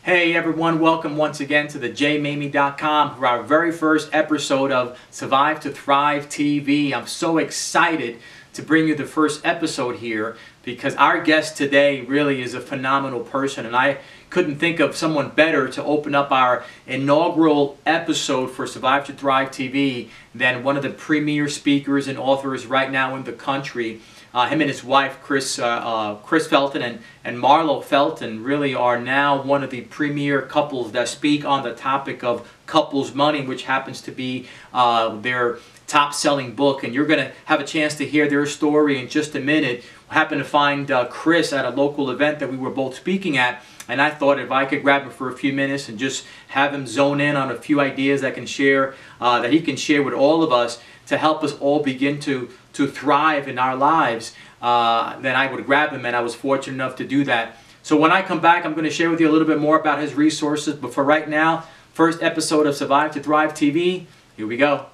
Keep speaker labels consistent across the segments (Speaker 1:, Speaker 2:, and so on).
Speaker 1: Hey everyone, welcome once again to the Maymi.com for our very first episode of Survive to Thrive TV. I'm so excited to bring you the first episode here because our guest today really is a phenomenal person, and I couldn't think of someone better to open up our inaugural episode for Survive to Thrive TV than one of the premier speakers and authors right now in the country. Him and his wife, Chris Felton and Marlo Felton, really are now one of the premier couples that speak on the topic of couples money, which happens to be their top-selling book. And you're going to have a chance to hear their story in just a minute. I happened to find Chris at a local event that we were both speaking at, and I thought if I could grab him for a few minutes and just have him zone in on a few ideas I can share, that he can share with all of us to help us all begin to thrive in our lives, then I would grab him, and I was fortunate enough to do that. So when I come back, I'm going to share with you a little bit more about his resources. But for right now, first episode of Survive to Thrive TV, here we go.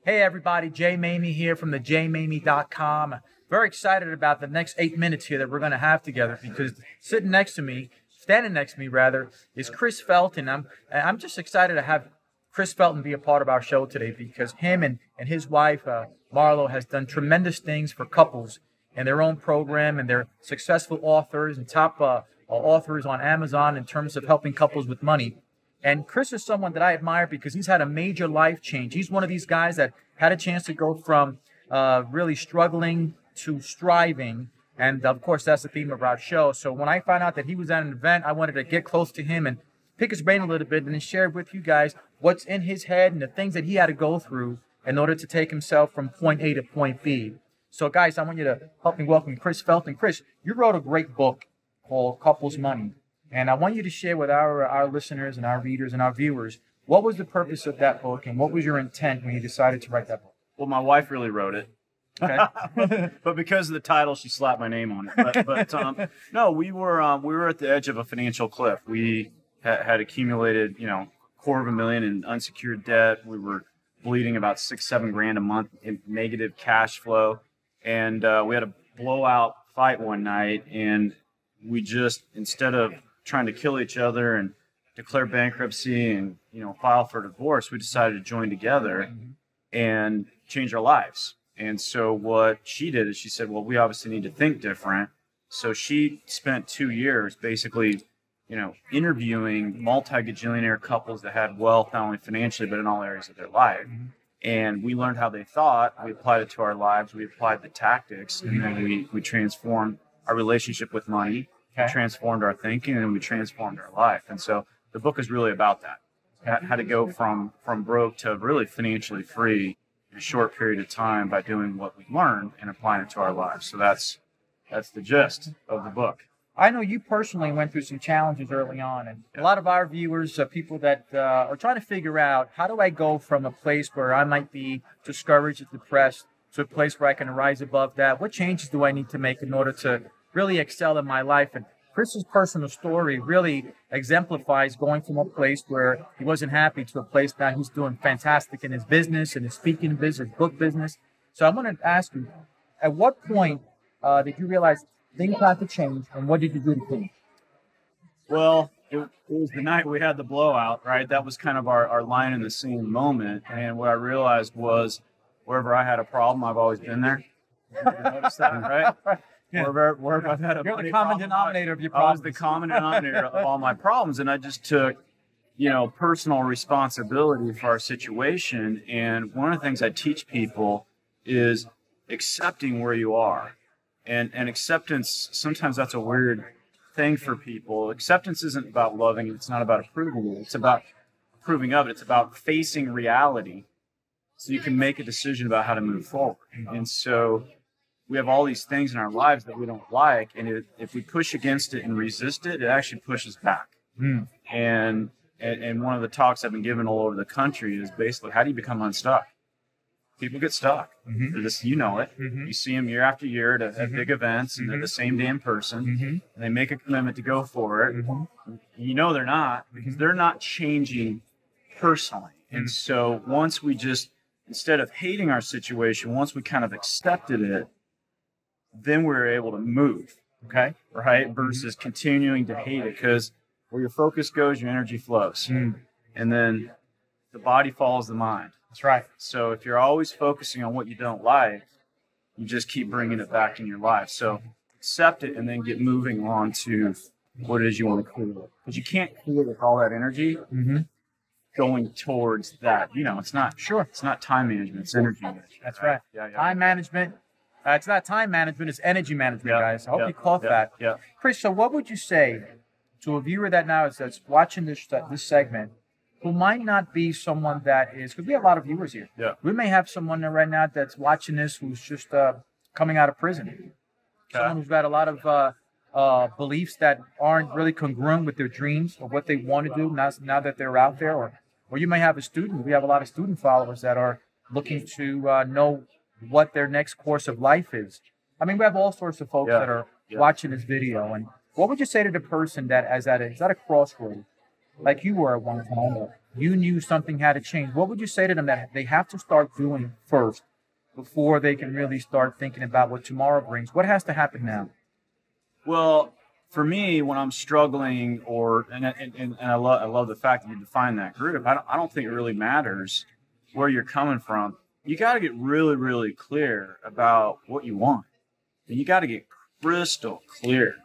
Speaker 1: Hey everybody, Maymi here from the Maymi.com. Very excited about the next 8 minutes here that we're going to have together, because standing next to me rather, is Chris Felton. I'm just excited to have Chris Felton be a part of our show today, because him and his wife, Marlo, has done tremendous things for couples in their own program, and they're successful authors and top authors on Amazon in terms of helping couples with money. And Chris is someone that I admire because he's had a major life change. He's one of these guys that had a chance to go from really struggling to striving. And of course, that's the theme of our show. So when I found out that he was at an event, I wanted to get close to him and pick his brain a little bit and then share with you guys what's in his head and the things that he had to go through in order to take himself from point A to point B. So guys, I want you to help me welcome Chris Felton. Chris, you wrote a great book called Couples Money. And I want you to share with our listeners and our readers and our viewers, what was the purpose of that book and what was your intent when you decided to write that book?
Speaker 2: Well, my wife really wrote it. Okay. But because of the title, she slapped my name on it. But no, we were at the edge of a financial cliff. We had accumulated, $250,000 in unsecured debt. We were bleeding about $6-7 grand a month in negative cash flow, and we had a blowout fight one night, and we just, instead of trying to kill each other and declare bankruptcy and file for divorce, we decided to join together and change our lives. And so what she did is she said, well, we obviously need to think different. So she spent 2 years basically interviewing multi-gajillionaire couples that had wealth, not only financially, but in all areas of their life. And we learned how they thought. We applied it to our lives. We applied the tactics, and then we transformed our relationship with money, we transformed our thinking, and we transformed our life. And so the book is really about that, how to go from broke to really financially free in a short period of time by doing what we learned and applying it to our lives. So that's the gist of the book.
Speaker 1: I know you personally went through some challenges early on, and a lot of our viewers are people that are trying to figure out, how do I go from a place where I might be discouraged or depressed to a place where I can rise above that? What changes do I need to make in order to really excel in my life? And Chris's personal story really exemplifies going from a place where he wasn't happy to a place now he's doing fantastic in his business, in his speaking business, book business. So I want to ask you, at what point did you realize things had to change, and what did you do to change?
Speaker 2: Well, it was the night we had the blowout, right? That was kind of our line in the same moment. And what I realized was, wherever I had a problem, I've always been there. You notice that, right? Yeah. Wherever I've had a
Speaker 1: You're the common denominator of your problems.
Speaker 2: I was the common denominator of all my problems, and I just took, personal responsibility for our situation. And one of the things I teach people is accepting where you are. And acceptance, sometimes that's a weird thing for people. Acceptance isn't about loving it. It's not about approving it. It's about approving of it. It's about facing reality so you can make a decision about how to move forward. And so we have all these things in our lives that we don't like, and if we push against it and resist it, it actually pushes back. And one of the talks I've been giving all over the country is basically, how do you become unstuck? People get stuck. You know it. You see them year after year at big events, and they're the same damn person, and they make a commitment to go for it. They're not, because they're not changing personally. And so once we just, instead of hating our situation, once we kind of accepted it, then we're able to move, right? Versus continuing to hate it. Because where your focus goes, your energy flows. And then the body follows the mind.
Speaker 1: That's right.
Speaker 2: So if you're always focusing on what you don't like, you just keep bringing it back in your life. So accept it and then get moving on to what it is you want to create. Because you can't create with all that energy going towards that. You know, it's not It's not time management. It's energy management.
Speaker 1: That's right.
Speaker 2: Yeah.
Speaker 1: Time management. It's not time management. It's energy management, guys. I hope you caught that.
Speaker 2: Yeah.
Speaker 1: Chris, so what would you say to a viewer that's watching this segment who might not be someone that is, because we have a lot of viewers here.
Speaker 2: Yeah.
Speaker 1: We may have someone there right now that's watching this who's just coming out of prison. Someone who's got a lot of beliefs that aren't really congruent with their dreams or what they want to do now that they're out there. Or you may have a student. We have a lot of student followers that are looking to know what their next course of life is. I mean, we have all sorts of folks that are watching this video. And what would you say to the person that is at a crossroad, like you were at one time, or you knew something had to change? What would you say to them that they have to start doing first before they can really start thinking about what tomorrow brings? What has to happen now?
Speaker 2: Well, for me, when I'm struggling, and I love the fact that you define that group. I don't think it really matters where you're coming from. You got to get really, really clear about what you want, and you got to get crystal clear.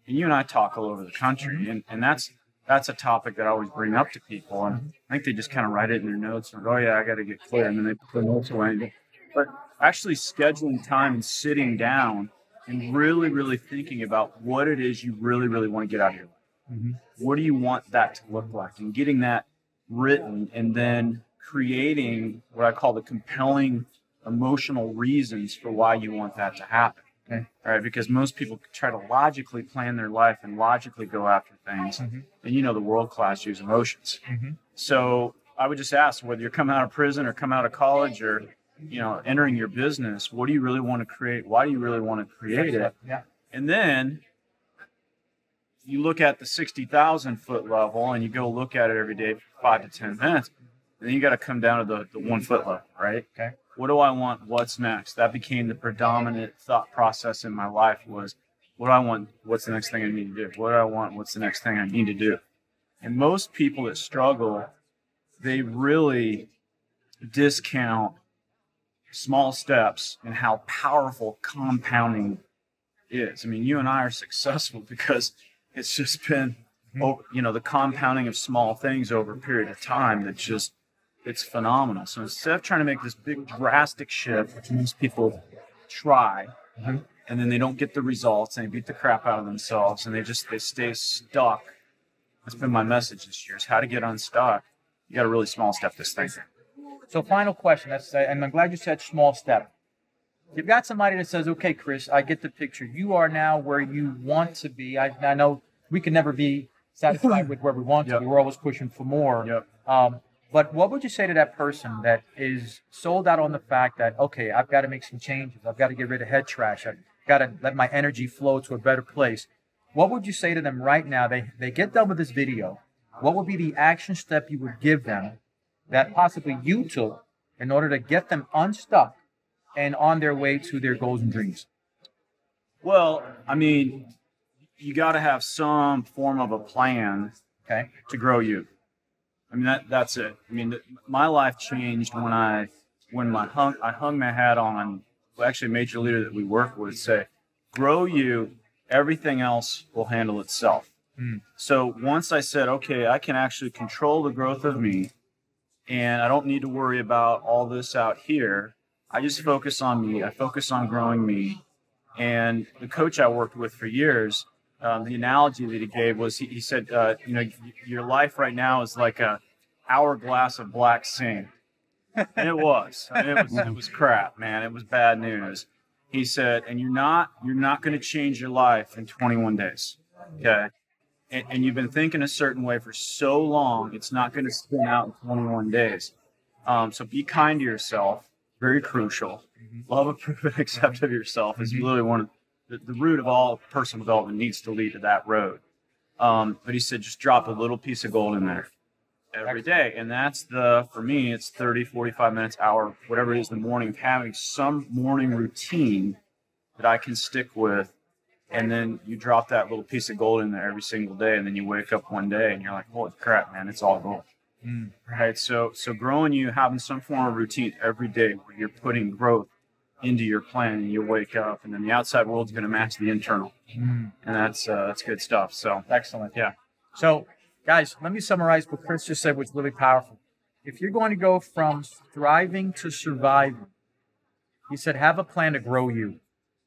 Speaker 2: And you and I talk all over the country, and that's a topic that I always bring up to people. And I think they just kind of write it in their notes and go, "Oh yeah, I got to get clear," and then they put their notes away. But actually scheduling time and sitting down and really, really thinking about what it is you really, really want to get out of your life. What do you want that to look like? And getting that written, and then creating what I call the compelling emotional reasons for why you want that to happen. Okay. All right, because most people try to logically plan their life and logically go after things. And you know the world class use emotions. So I would just ask, whether you're coming out of prison or coming out of college or entering your business, what do you really want to create? Why do you really want to create it?
Speaker 1: Yeah.
Speaker 2: And then you look at the 60,000 foot level and you go look at it every day for 5 to 10 minutes. And then you got to come down to the 1 foot level, right?
Speaker 1: Okay.
Speaker 2: What do I want? What's next? That became the predominant thought process in my life was, what do I want? What's the next thing I need to do? What do I want? What's the next thing I need to do? And most people that struggle, they really discount small steps and how powerful compounding is. I mean, you and I are successful because it's just been, the compounding of small things over a period of time it's phenomenal. So instead of trying to make this big drastic shift, which most people try, and then they don't get the results and they beat the crap out of themselves and they stay stuck. That's been my message this year, is how to get unstuck. You got to really small step this thing.
Speaker 1: So final question, and I'm glad you said small step. You've got somebody that says, okay, Chris, I get the picture. You are now where you want to be. I know we can never be satisfied with where we want to be. We're always pushing for more. But what would you say to that person that is sold out on the fact that, okay, I've got to make some changes. I've got to get rid of head trash. I've got to let my energy flow to a better place. What would you say to them right now? They get done with this video. What would be the action step you would give them that possibly you took in order to get them unstuck and on their way to their goals and dreams?
Speaker 2: Well, I mean, you got to have some form of a plan to grow you. I mean, that's it. I mean, my life changed when I hung my hat on, actually a major leader that we work with say, grow you, everything else will handle itself. So once I said, okay, I can actually control the growth of me, and I don't need to worry about all this out here. I just focus on me. I focus on growing me. And the coach I worked with for years, the analogy that he gave was he said, your life right now is like a hourglass of black sand. And it was. I mean, it was crap, man. It was bad news. He said, and you're not going to change your life in 21 days. Okay. And you've been thinking a certain way for so long, it's not going to spin out in 21 days. So be kind to yourself. Very crucial. Love, approve, and accept of yourself is really one of the root of all personal development needs to lead to that road. But he said, just drop a little piece of gold in there every day. And that's for me, it's 30, 45 minutes, hour, whatever it is in the morning, of having some morning routine that I can stick with And then you drop that little piece of gold in there every single day, and then you wake up one day and you're like, holy crap, man, it's all gold. Right? So growing you, having some form of routine every day where you're putting growth into your plan, and you wake up, and then the outside world's going to match the internal. And that's good stuff. So
Speaker 1: Excellent.
Speaker 2: yeah.
Speaker 1: So, guys, let me summarize what Chris just said, was really powerful. If you're going to go from thriving to surviving, he said, have a plan to grow you.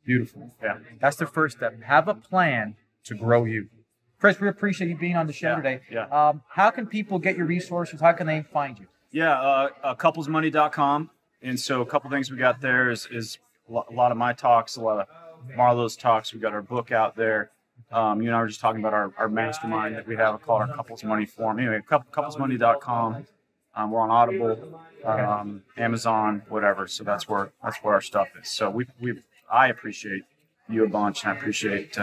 Speaker 1: Beautiful.
Speaker 2: Yeah.
Speaker 1: That's the first step. Have a plan to grow you. Chris, we appreciate you being on the show today.
Speaker 2: Yeah.
Speaker 1: How can people get your resources? How can they find you?
Speaker 2: Yeah, couplesmoney.com. And so a couple things we got there is a lot of my talks, a lot of Marlo's talks. We got our book out there. You and I were just talking about our mastermind that we have called our Couples Money Forum. Anyway, couplesmoney.com. We're on Audible, Amazon, whatever. So that's where our stuff is. So I appreciate you a bunch, and I appreciate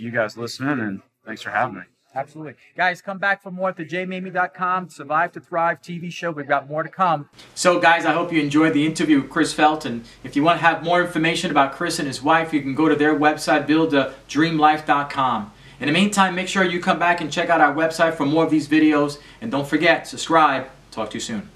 Speaker 2: you guys listening, and thanks for having me.
Speaker 1: Absolutely. Guys, come back for more at thejmaymi.com, Survive to Thrive TV show. We've got more to come. So, guys, I hope you enjoyed the interview with Chris Felton. If you want to have more information about Chris and his wife, you can go to their website, buildadreamlife.com. In the meantime, make sure you come back and check out our website for more of these videos. And don't forget, subscribe. Talk to you soon.